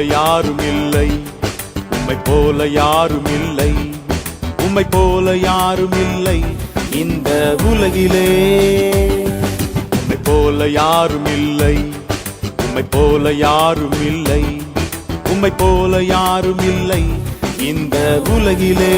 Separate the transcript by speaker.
Speaker 1: யாரும் இல்லை, உம்மை போல யாரும் இல்லை, உம்மை போல யாரும் இல்லை இந்த உலகிலே. உம்மை போல யாரும் இல்லை, உம்மை போல யாரும் இல்லை, உம்மை போல யாரும் இல்லை இந்த உலகிலே.